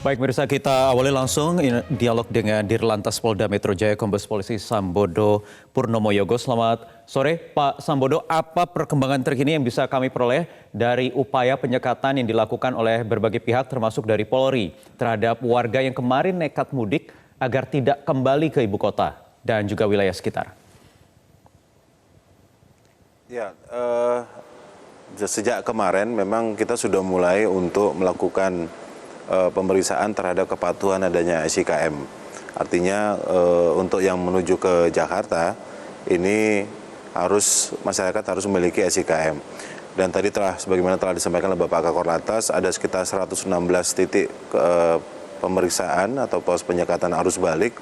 Baik, pemirsa, kita awali langsung dialog dengan Dirlantas Polda Metro Jaya Kombes Polisi Sambodo Purnomo Yogo. Selamat sore, Pak Sambodo. Apa perkembangan terkini yang bisa kami peroleh dari upaya penyekatan yang dilakukan oleh berbagai pihak termasuk dari Polri terhadap warga yang kemarin nekat mudik agar tidak kembali ke ibu kota dan juga wilayah sekitar? Ya, sejak kemarin memang kita sudah mulai untuk melakukan pemeriksaan terhadap kepatuhan adanya SIKM. Artinya untuk yang menuju ke Jakarta ini masyarakat harus memiliki SIKM. Dan tadi sebagaimana telah disampaikan oleh Bapak Kakor Lantas, ada sekitar 116 titik pemeriksaan atau pos penyekatan arus balik.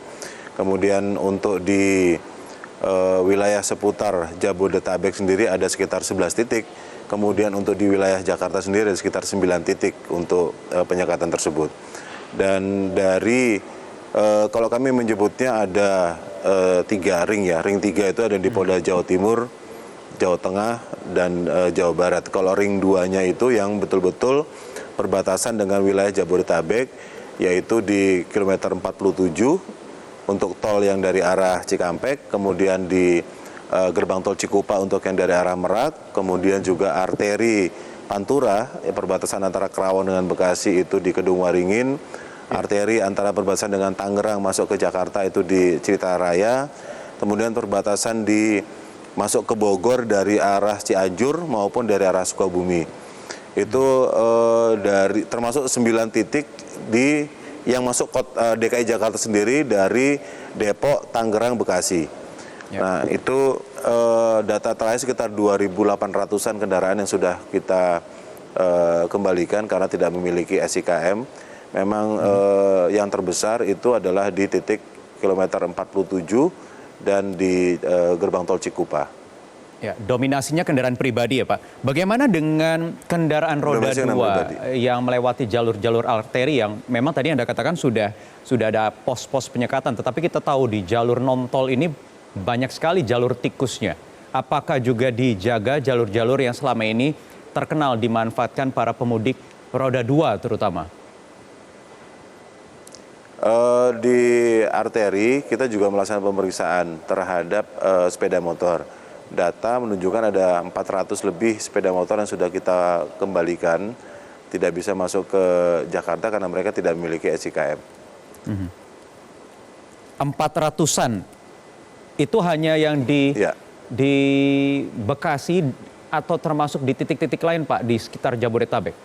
Kemudian untuk di wilayah seputar Jabodetabek sendiri ada sekitar 11 titik. Kemudian untuk di wilayah Jakarta sendiri ada sekitar 9 titik untuk penyekatan tersebut. Dan dari kalau kami menyebutnya ada 3 ring ya. Ring 3 itu ada di Polda Jawa Timur, Jawa Tengah, dan Jawa Barat. Kalau ring 2-nya itu yang betul-betul perbatasan dengan wilayah Jabodetabek, yaitu di kilometer 47 untuk tol yang dari arah Cikampek, kemudian di gerbang tol Cikupa untuk yang dari arah Merak, kemudian juga arteri Pantura, perbatasan antara Kerawang dengan Bekasi itu di Kedung Waringin, arteri antara perbatasan dengan Tangerang masuk ke Jakarta itu di Citaraya, kemudian perbatasan masuk ke Bogor dari arah Cianjur maupun dari arah Sukabumi. Itu termasuk 9 titik yang masuk DKI Jakarta sendiri dari Depok, Tangerang, Bekasi. Nah, itu data terakhir sekitar 2.800-an kendaraan yang sudah kita kembalikan karena tidak memiliki SIKM. Memang yang terbesar itu adalah di titik kilometer 47 dan di gerbang tol Cikupa. Ya, dominasinya kendaraan pribadi ya Pak. Bagaimana dengan kendaraan roda 2 yang melewati jalur-jalur arteri yang memang tadi Anda katakan sudah ada pos-pos penyekatan, tetapi kita tahu di jalur non-tol ini banyak sekali jalur tikusnya. Apakah juga dijaga jalur-jalur yang selama ini terkenal dimanfaatkan para pemudik roda 2 terutama? Di arteri kita juga melaksanakan pemeriksaan terhadap sepeda motor. Data menunjukkan ada 400 lebih sepeda motor yang sudah kita kembalikan, tidak bisa masuk ke Jakarta karena mereka tidak memiliki SIKM. 400-an? Itu hanya yang di Bekasi atau termasuk di titik-titik lain Pak di sekitar Jabodetabek?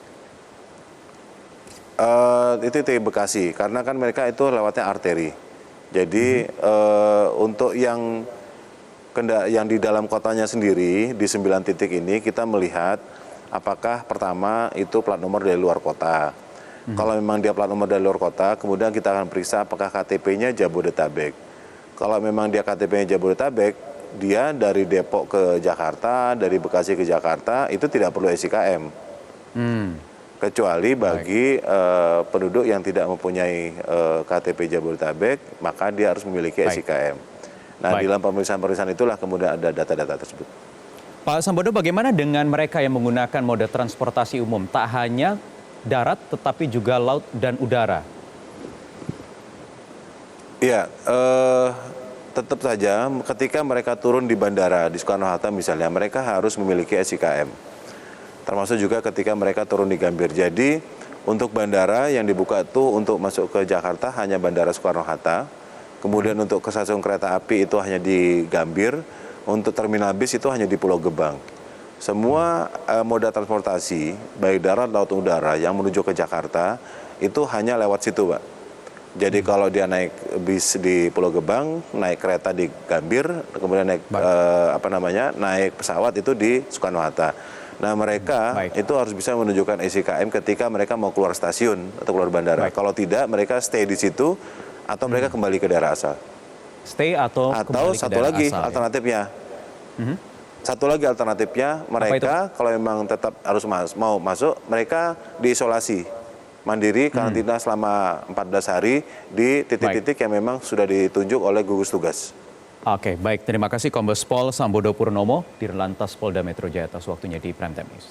Itu di Bekasi, karena kan mereka itu lewatnya arteri. Jadi untuk yang di dalam kotanya sendiri, di 9 titik ini kita melihat apakah pertama itu plat nomor dari luar kota. Kalau memang dia plat nomor dari luar kota, kemudian kita akan periksa apakah KTP-nya Jabodetabek. Kalau memang dia KTP-nya Jabodetabek, dia dari Depok ke Jakarta, dari Bekasi ke Jakarta, itu tidak perlu SIKM. Kecuali bagi penduduk yang tidak mempunyai KTP Jabodetabek, maka dia harus memiliki SIKM. Nah, di dalam pemeriksaan-pemeriksaan itulah kemudian ada data-data tersebut. Pak Sambodo, bagaimana dengan mereka yang menggunakan moda transportasi umum? Tak hanya darat, tetapi juga laut dan udara. Iya, tetap saja ketika mereka turun di bandara, di Soekarno-Hatta misalnya, mereka harus memiliki SIKM. Termasuk juga ketika mereka turun di Gambir. Jadi untuk bandara yang dibuka itu untuk masuk ke Jakarta hanya Bandara Soekarno-Hatta. Kemudian untuk ke stasiun kereta api itu hanya di Gambir. Untuk terminal bis itu hanya di Pulau Gebang. Semua moda transportasi, baik darat, laut, udara yang menuju ke Jakarta, itu hanya lewat situ, Pak. Jadi kalau dia naik bis di Pulau Gebang, naik kereta di Gambir, kemudian naik pesawat itu di Soekarno-Hatta. Nah, mereka itu harus bisa menunjukkan SIKM ketika mereka mau keluar stasiun atau keluar bandara. Kalau tidak, mereka stay di situ atau mereka kembali ke daerah asal. Stay atau kembali ke satu daerah lagi asal, alternatifnya. Satu lagi alternatifnya, mereka kalau memang tetap harus mau masuk, mereka diisolasi mandiri karantina selama 14 hari di titik-titik yang memang sudah ditunjuk oleh gugus tugas. Oke, baik. Terima kasih Kombes Pol Sambodo Purnomo, Dirlantas Polda Metro Jaya atas waktunya di Prime Time News.